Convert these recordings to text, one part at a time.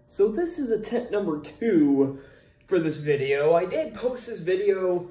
So this is attempt number 2 for this video. I did post this video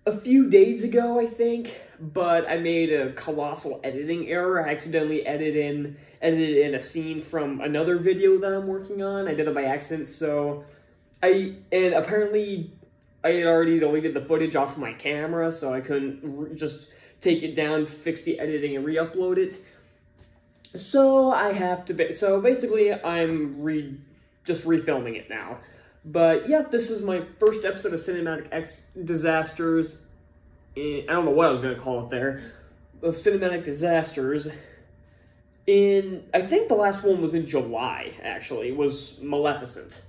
a few days ago, I think, but I made a colossal editing error. I accidentally edited in a scene from another video that I'm working on. I did it by accident, apparently I had already deleted the footage off of my camera, so I couldn't just take it down, fix the editing, and re-upload it. So basically I'm just refilming it now. But yeah, this is my first episode of Cinematic Disasters. I don't know what I was going to call it there. Of Cinematic Disasters. I think the last one was in July, actually. Was Maleficent.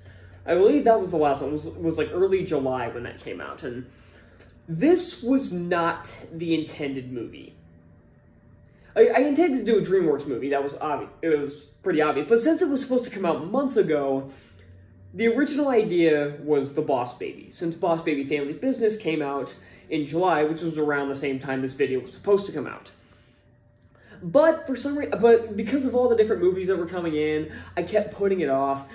I believe that was the last one. It was like early July when that came out. And this was not the intended movie. I intended to do a Dreamworks movie. That was obvious. It was pretty obvious. But since it was supposed to come out months ago, the original idea was The Boss Baby. Since Boss Baby Family Business came out in July, which was around the same time this video was supposed to come out. But for some reason, because of all the different movies that were coming in, I kept putting it off.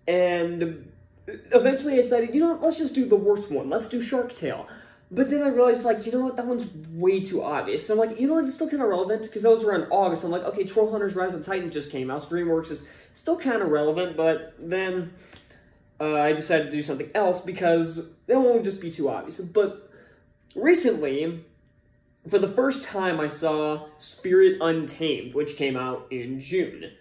And eventually I decided, you know what, let's just do the worst one. Let's do Shark Tale. But then I realized, like, you know what, that one's way too obvious. So I'm like, you know what, it's still kind of relevant, because that was around August. I'm like, okay, Troll Hunters Rise of the Titans just came out, so Dreamworks is still kind of relevant, but then I decided to do something else, because that one would just be too obvious. But recently, for the first time, I saw Spirit Untamed, which came out in June.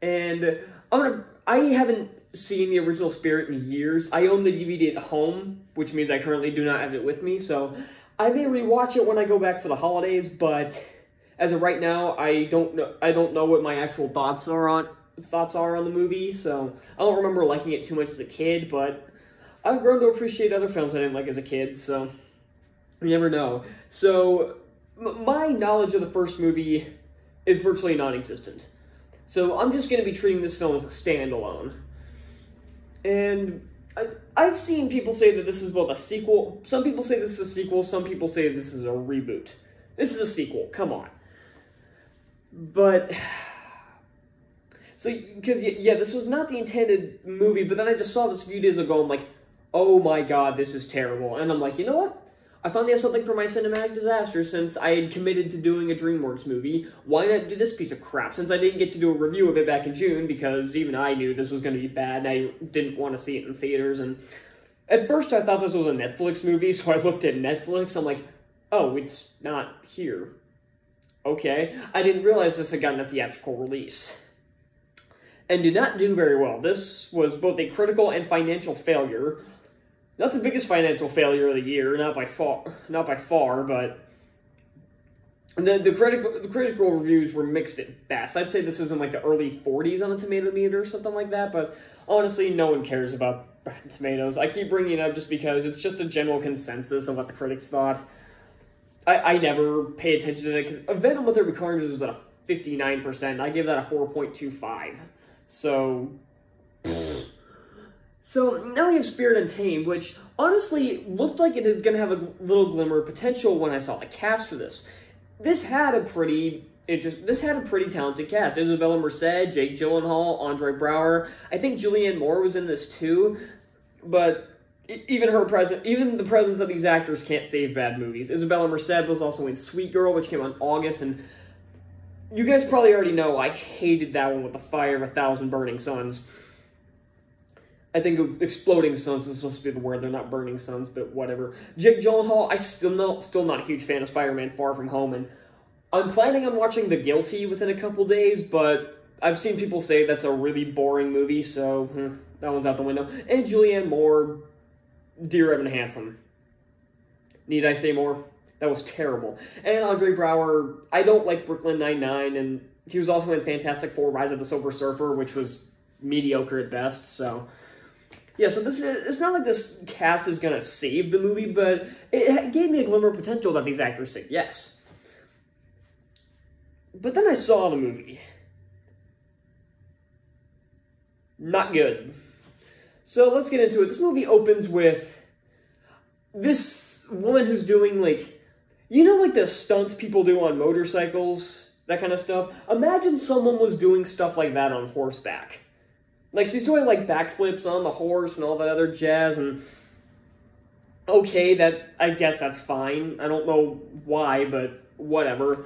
And I haven't seen the original Spirit in years. I own the DVD at home, which means I currently do not have it with me, so I may rewatch it when I go back for the holidays, but as of right now, I don't know what my actual thoughts are on the movie, so I don't remember liking it too much as a kid, but I've grown to appreciate other films I didn't like as a kid, so you never know. So my knowledge of the first movie is virtually non-existent. So I'm just going to be treating this film as a standalone. And I've seen people say that this is both a sequel. Some people say this is a sequel. Some people say this is a reboot. This is a sequel. Come on. But, so, because, yeah, this was not the intended movie, but then I just saw this a few days ago. I'm like, oh my god, this is terrible. And I'm like, you know what? I finally have something for my cinematic disaster since I had committed to doing a Dreamworks movie. Why not do this piece of crap? Since I didn't get to do a review of it back in June, because even I knew this was going to be bad, and I didn't want to see it in theaters. And at first I thought this was a Netflix movie, so I looked at Netflix. I'm like, oh, it's not here. Okay. I didn't realize this had gotten a theatrical release. And did not do very well. This was both a critical and financial failure. Not the biggest financial failure of the year, not by far, but the critical reviews were mixed at best. I'd say this is in like the early 40s on a tomato meter or something like that, but honestly, no one cares about Rotten Tomatoes. I keep bringing it up just because it's just a general consensus of what the critics thought. I never pay attention to it, because Venom with There Be Carnage was at a 59%. I gave that a 4.25. So now we have Spirit Untamed, which honestly looked like it is going to have a little glimmer of potential when I saw the cast for this. This had a pretty talented cast. Isabella Merced, Jake Gyllenhaal, Andre Braugher. I think Julianne Moore was in this too, but even the presence of these actors can't save bad movies. Isabella Merced was also in Sweet Girl, which came out in August, and you guys probably already know I hated that one with the fire of 1,000 burning suns. I think exploding suns is supposed to be the word. They're not burning suns, but whatever. Jake Gyllenhaal, I'm still not a huge fan of Spider-Man Far From Home, and I'm planning on watching The Guilty within a couple days, but I've seen people say that's a really boring movie, so that one's out the window. And Julianne Moore, Dear Evan Hansen. Need I say more? That was terrible. And Andre Braugher, I don't like Brooklyn Nine-Nine, and he was also in Fantastic Four: Rise of the Silver Surfer, which was mediocre at best, so yeah, so it's not like this cast is going to save the movie, but it gave me a glimmer of potential that these actors said yes. But then I saw the movie. Not good. So let's get into it. This movie opens with this woman who's doing, like, you know, like the stunts people do on motorcycles that kind of stuff. Imagine someone was doing stuff like that on horseback. Like, she's doing, like, backflips on the horse and all that other jazz, and okay, I guess that's fine. I don't know why, but whatever.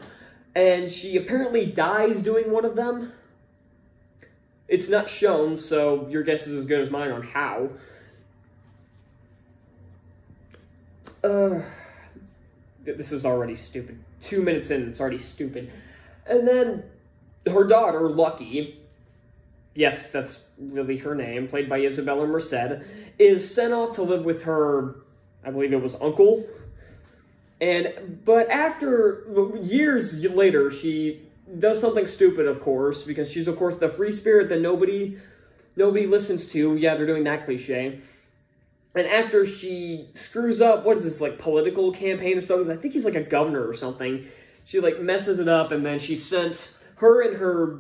And she apparently dies doing one of them. It's not shown, so your guess is as good as mine on how. This is already stupid. 2 minutes in, it's already stupid. And then her daughter, Lucky, yes, that's really her name, played by Isabella Merced, is sent off to live with her, I believe it was uncle. But after, years later, she does something stupid, of course, because she's, of course, the free spirit that nobody listens to. Yeah, they're doing that cliche. And after she screws up, what is this, like, political campaign or something? I think he's, like, a governor or something. She, like, messes it up, and then she sent her and her...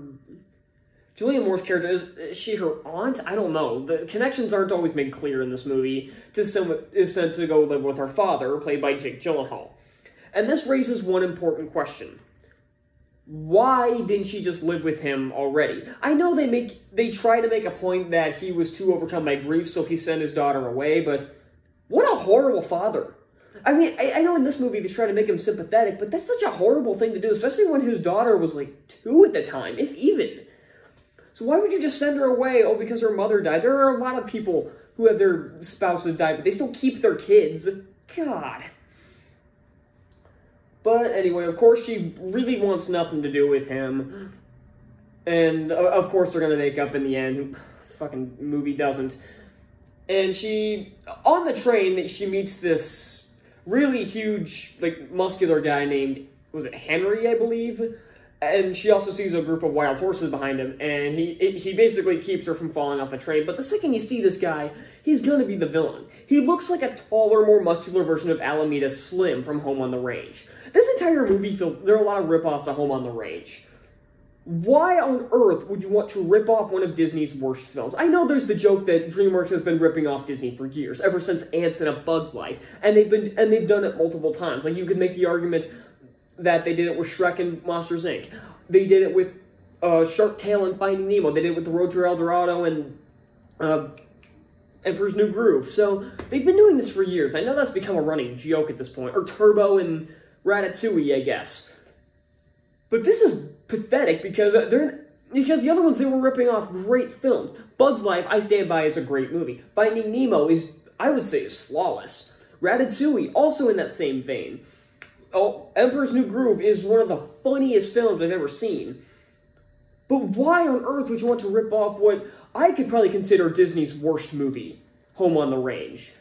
Julianne Moore's character, is she her aunt? I don't know. The connections aren't always made clear in this movie. Is sent to go live with her father, played by Jake Gyllenhaal. And this raises one important question. Why didn't she just live with him already? I know they try to make a point that he was too overcome by grief, so he sent his daughter away, but what a horrible father. I mean, I know in this movie they try to make him sympathetic, but that's such a horrible thing to do, especially when his daughter was like 2 at the time, if even. So why would you just send her away? Oh, because her mother died. There are a lot of people who have their spouses die, but they still keep their kids. God. But anyway, of course, she really wants nothing to do with him. And, of course, they're going to make up in the end. Fucking movie doesn't. And she, on the train, she meets this really huge, like, muscular guy named, was it Henry, I believe? And she also sees a group of wild horses behind him, and he basically keeps her from falling off the train. But the second you see this guy, he's gonna be the villain. He looks like a taller, more muscular version of Alameda Slim from Home on the Range. This entire movie feels, there are a lot of rip-offs of Home on the Range. Why on earth would you want to rip off one of Disney's worst films? I know there's the joke that Dreamworks has been ripping off Disney for years, ever since Ants in a Bug's Life, and they've done it multiple times. Like, you could make the argument that they did it with Shrek and Monsters, Inc. They did it with Shark Tale and Finding Nemo. They did it with The Road to El Dorado and Emperor's New Groove. So, they've been doing this for years. I know that's become a running joke at this point. Or Turbo and Ratatouille, I guess. But this is pathetic because the other ones, they were ripping off great films. Bug's Life, I stand by, is a great movie. Finding Nemo is, I would say, is flawless. Ratatouille, also in that same vein. Oh, Emperor's New Groove is one of the funniest films I've ever seen. But why on earth would you want to rip off what I could probably consider Disney's worst movie, Home on the Range?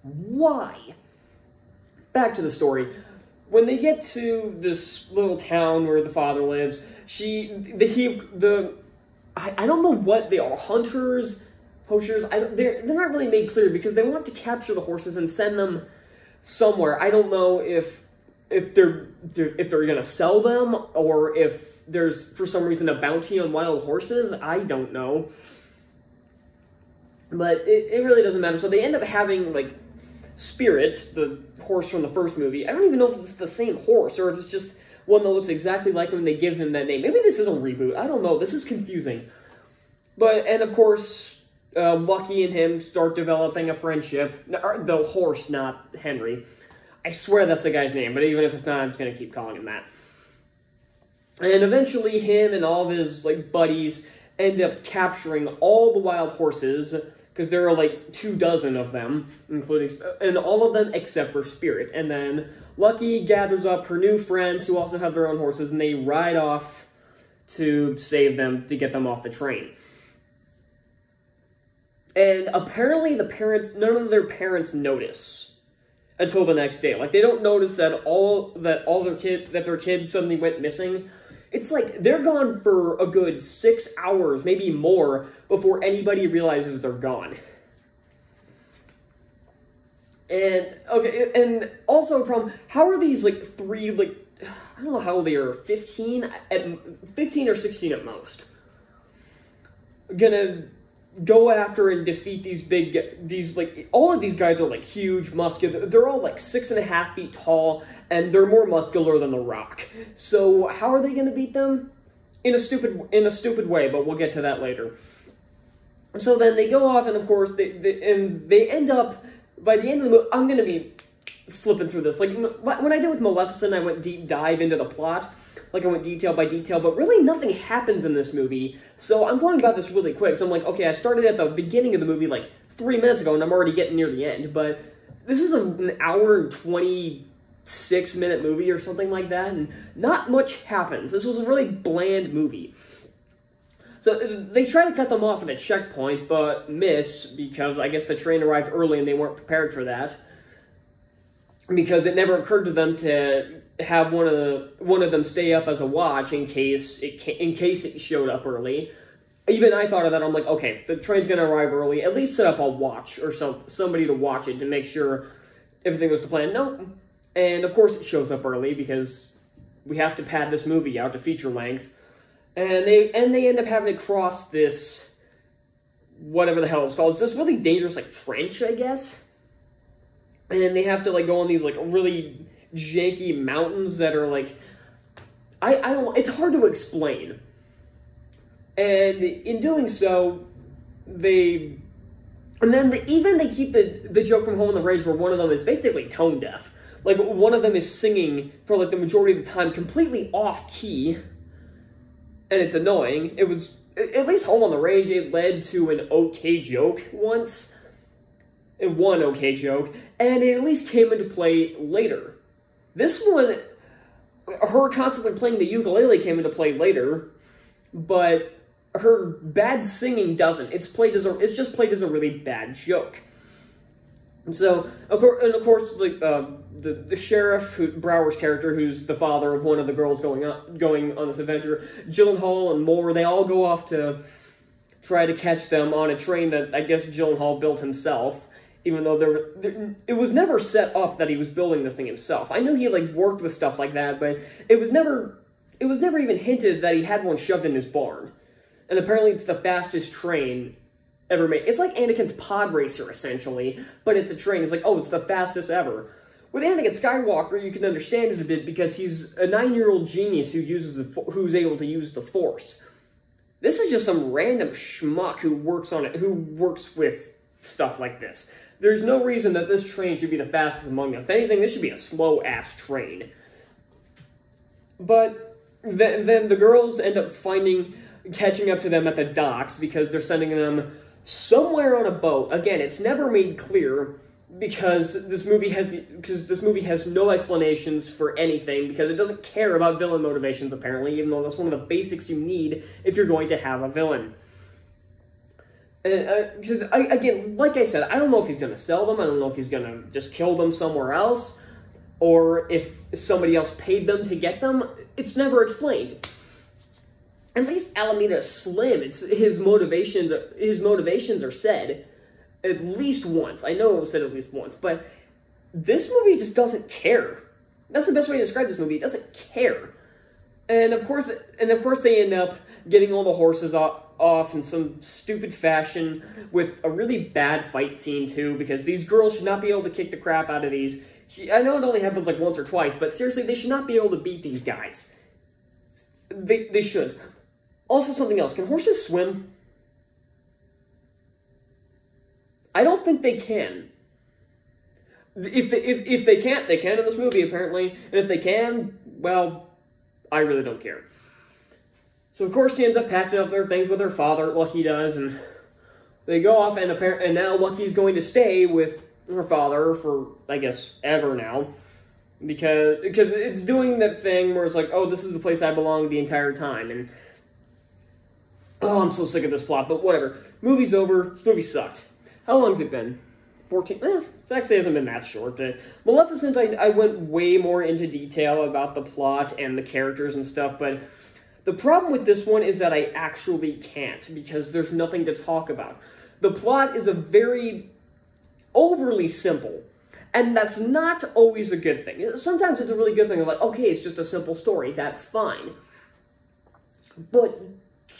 Why? Back to the story. When they get to this little town where the father lives, I don't know what they are, hunters, poachers, they're not really made clear because they want to capture the horses and send them somewhere. I don't know if they're gonna sell them, or if there's, for some reason, a bounty on wild horses. I don't know. But it really doesn't matter. So they end up having, like, Spirit, the horse from the first movie. I don't even know if it's the same horse, or if it's just one that looks exactly like him and they give him that name. Maybe this is a reboot. I don't know. This is confusing. And of course, Lucky and him start developing a friendship. The horse, not Henry. I swear that's the guy's name, but even if it's not, I'm just going to keep calling him that. And eventually him and all of his, like, buddies end up capturing all the wild horses, because there are, like, 24 of them, and all of them except for Spirit. And then Lucky gathers up her new friends who also have their own horses, and they ride off to save them, to get them off the train. And apparently none of their parents notice until the next day. Like, they don't notice that their kids suddenly went missing. It's like they're gone for a good 6 hours, maybe more, before anybody realizes they're gone. And and also a problem, how are these, like, three, like, I don't know how old they are, 15 or 16 at most, gonna go after and defeat all of these guys are, like, huge, muscular. They're all, like, 6.5 feet tall, and they're more muscular than The Rock. So how are they going to beat them? In a stupid way, but we'll get to that later. So then they go off, and of course, they end up, by the end of the movie, I'm going to be flipping through this. Like, when I did with Maleficent, I went deep dive into the plot. Like, I went detail by detail, but really nothing happens in this movie. So I'm going about this really quick. So I'm like, okay, I started at the beginning of the movie, like, 3 minutes ago, and I'm already getting near the end. But this is an hour and 26-minute movie or something like that, and not much happens. This was a really bland movie. So they try to cut them off at a checkpoint, but miss, because I guess the train arrived early and they weren't prepared for that. Because it never occurred to them to have one of them stay up as a watch in case it showed up early. Even I thought of that. I'm like, okay, the train's gonna arrive early. At least set up a watch or somebody to watch it to make sure everything was to plan. Nope. And of course it shows up early because we have to pad this movie out to feature length. And they end up having to cross this, whatever the hell it's called. It's this really dangerous, like, trench, I guess. And then they have to, like, go on these, like, really janky mountains that are, like, I don't, it's hard to explain. And in doing so, they keep the joke from Home on the Range where one of them is basically tone deaf. Like, one of them is singing for, like, the majority of the time completely off-key. And it's annoying. It was, at least Home on the Range, it led to an okay joke once. One okay joke. And it at least came into play later. This one, her constantly playing the ukulele came into play later. But her bad singing doesn't. It's just played as a really bad joke. And so, of course, like, the sheriff, Brower's character, who's the father of one of the girls going on this adventure, Gyllenhaal and more, they all go off to try to catch them on a train that I guess Gyllenhaal built himself, even though it was never set up that he was building this thing himself. I know he, like, worked with stuff like that, but it was never even hinted that he had one shoved in his barn. And apparently it's the fastest train ever made. It's like Anakin's pod racer, essentially, but it's a train. It's like, oh, it's the fastest ever. With Anakin Skywalker, you can understand it a bit because he's a 9-year-old genius who's able to use the Force. This is just some random schmuck who works with stuff like this. There's no reason that this train should be the fastest among them. If anything, this should be a slow-ass train. But then the girls end up catching up to them at the docks because they're sending them somewhere on a boat. Again, it's never made clear because this movie has no explanations for anything because it doesn't care about villain motivations, apparently, even though that's one of the basics you need if you're going to have a villain. Because, again, like I said, I don't know if he's going to sell them, I don't know if he's going to just kill them somewhere else, or if somebody else paid them to get them. It's never explained. At least Alameda Slim, his motivations are said at least once. I know it was said at least once, but this movie just doesn't care. That's the best way to describe this movie. It doesn't care. And of course they end up getting all the horses off in some stupid fashion with a really bad fight scene too, because these girls should not be able to kick the crap out of these. I know it only happens like once or twice, but seriously, they should not be able to beat these guys. They should. Also, something else. Can horses swim? I don't think they can. If they can't, they can in this movie, apparently. And if they can, well, I really don't care. So, of course, she ends up patching up their things with her father, Lucky does, and they go off, and now Lucky's going to stay with her father for, I guess, ever now. Because it's doing that thing where it's like, oh, this is the place I belong the entire time, and oh, I'm so sick of this plot, but whatever. Movie's over. This movie sucked. How long's it been? 14? It actually hasn't been that short. But Maleficent, I went way more into detail about the plot and the characters and stuff, but the problem with this one is that I actually can't, because there's nothing to talk about. The plot is a very overly simple, and that's not always a good thing. Sometimes it's a really good thing. Like, okay, it's just a simple story. That's fine. But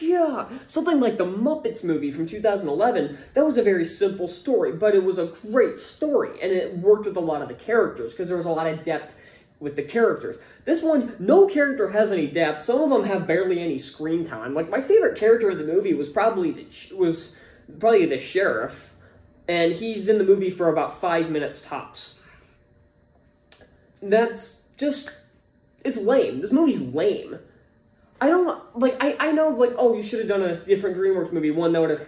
God, something like the Muppets movie from 2011, that was a very simple story, but it was a great story, and it worked with a lot of the characters, because there was a lot of depth with the characters. This one, no character has any depth. Some of them have barely any screen time. Like, my favorite character in the movie was probably the sheriff, and he's in the movie for about 5 minutes tops. That's just, it's lame. This movie's lame. I don't, like, I know, like, oh, you should have done a different Dreamworks movie, one that would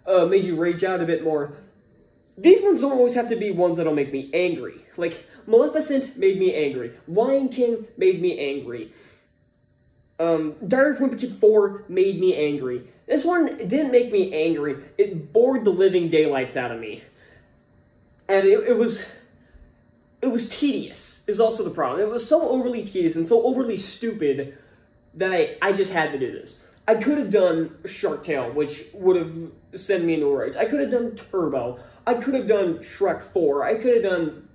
have made you rage out a bit more. These ones don't always have to be ones that'll make me angry. Like, Maleficent made me angry. Lion King made me angry. Diary of Wimpy Kid 4 made me angry. This one didn't make me angry. It bored the living daylights out of me. And it was tedious, is also the problem. It was so overly tedious and so overly stupid that I just had to do this. I could have done Shark Tale, which would have sent me into a rage. I could have done Turbo. I could have done Shrek 4. I could have done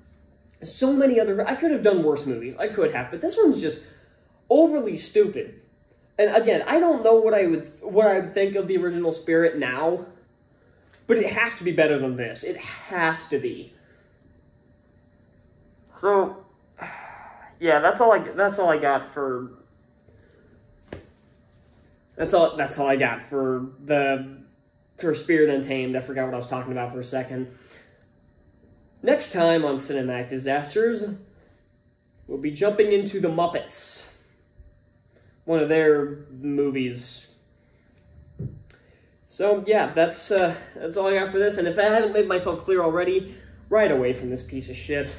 so many other... I could have done worse movies. I could have, but this one's just overly stupid. And again, I don't know what I would think of the original Spirit now, but it has to be better than this. It has to be. So, yeah, that's all I got for... That's all I got for Spirit Untamed. I forgot what I was talking about for a second. Next time on Cinematic Disasters, we'll be jumping into the Muppets. One of their movies. So yeah, that's all I got for this. And if I haven't made myself clear already, right away from this piece of shit.